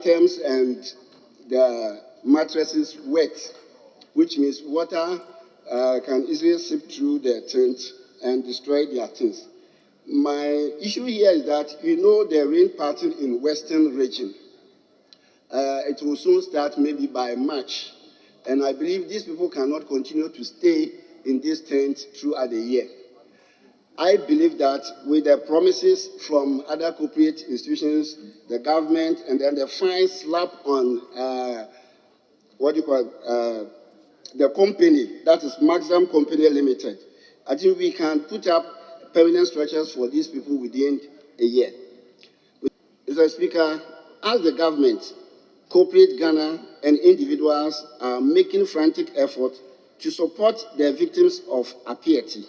items and the mattresses wet, which means water can easily seep through the tent and destroy their things. My issue here is that the rain pattern in Western region. It will soon start maybe by March. And I believe these people cannot continue to stay in this tent throughout the year. I believe that with the promises from other corporate institutions, the government, and then the fine slap on the company, that is Maxam Company Limited, I think we can put up permanent structures for these people within a year. Mr. Speaker, as the government, corporate Ghana, and individuals are making frantic efforts to support the victims of Appiatsi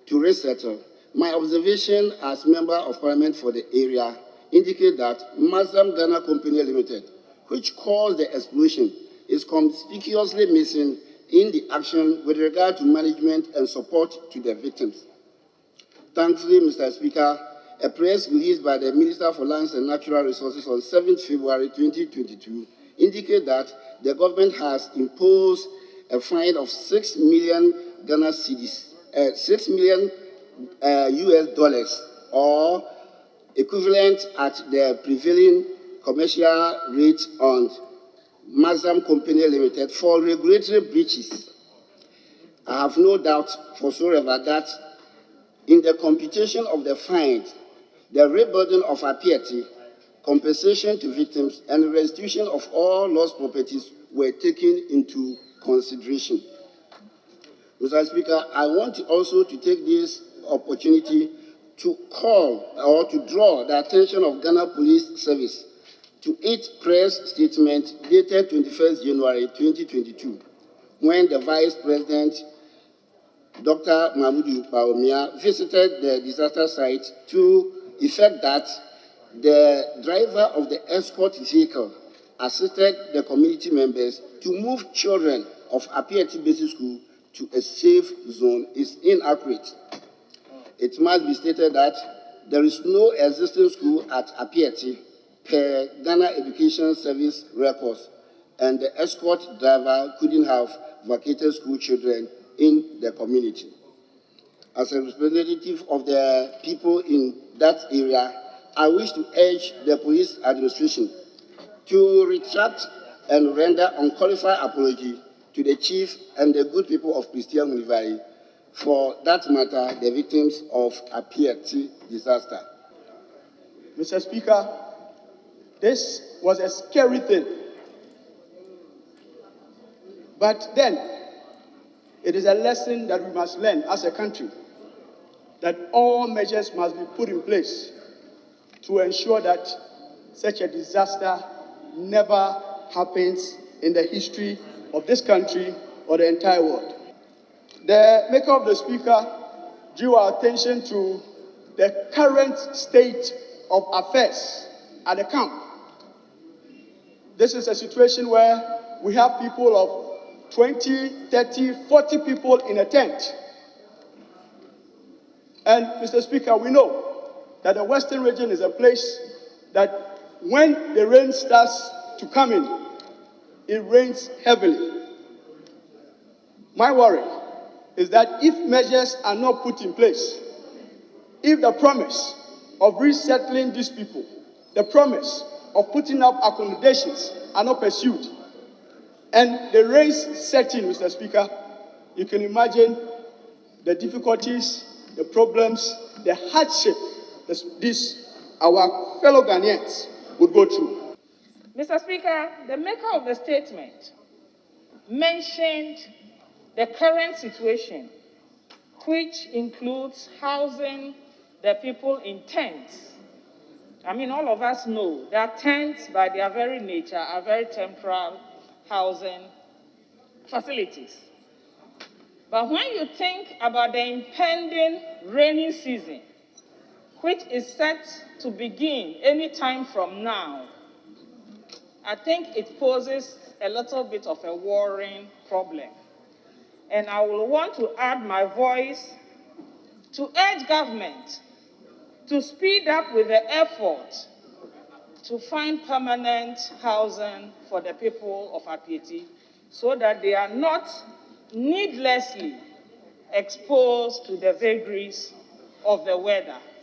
to resettle, my observation as Member of Parliament for the area indicate that Maxam Ghana Company Limited, which caused the explosion, is conspicuously missing in the action with regard to management and support to the victims. Thankfully, Mr. Speaker, a press release by the Minister for Lands and Natural Resources on 7 February 2022 indicates that the government has imposed a fine of 6 million Ghana cedis, $6 million US dollars, or equivalent at the prevailing commercial rate on Maxam Company Limited for regulatory breaches. I have no doubt whatsoever that in the computation of the fine, the rebuilding of Appiatsi, compensation to victims, and restitution of all lost properties were taken into consideration. Mr. Speaker, I want also to take this opportunity to call or to draw the attention of Ghana Police Service to its press statement dated 21st January 2022, when the Vice President, Dr. Mahmoud Bawumia, visited the disaster site to effect that the driver of the escort vehicle assisted the community members to move children of Appiatsi Basic School to a safe zone is inaccurate. It must be stated that there is no existing school at Appiatsi per Ghana Education Service records, and the escort driver couldn't have vacated school children in the community. As a representative of the people in that area, I wish to urge the police administration to retract and render unqualified apology to the chief and the good people of Prestea Huni Valley, for that matter, the victims of Appiatsi disaster. Mr. Speaker, this was a scary thing. But then, it is a lesson that we must learn as a country, that all measures must be put in place to ensure that such a disaster never happens in the history of this country or the entire world. The Maker of the Speaker drew our attention to the current state of affairs at the camp. This is a situation where we have people of 20, 30, 40 people in a tent. And, Mr. Speaker, we know that the Western region is a place that when the rain starts to come in, it rains heavily. My worry is that if measures are not put in place, if the promise of resettling these people, the promise of putting up accommodations are not pursued, and the rains set in, Mr. Speaker, you can imagine the difficulties, the problems, the hardship that our fellow Ghanaians would go through. Mr. Speaker, the maker of the statement mentioned the current situation, which includes housing the people in tents. I mean, all of us know that tents, by their very nature, are very temporal housing facilities. But when you think about the impending rainy season, which is set to begin any time from now, I think it poses a little bit of a worrying problem. And I will want to add my voice to urge government to speed up with the effort to find permanent housing for the people of Appiatsi so that they are not needlessly exposed to the vagaries of the weather.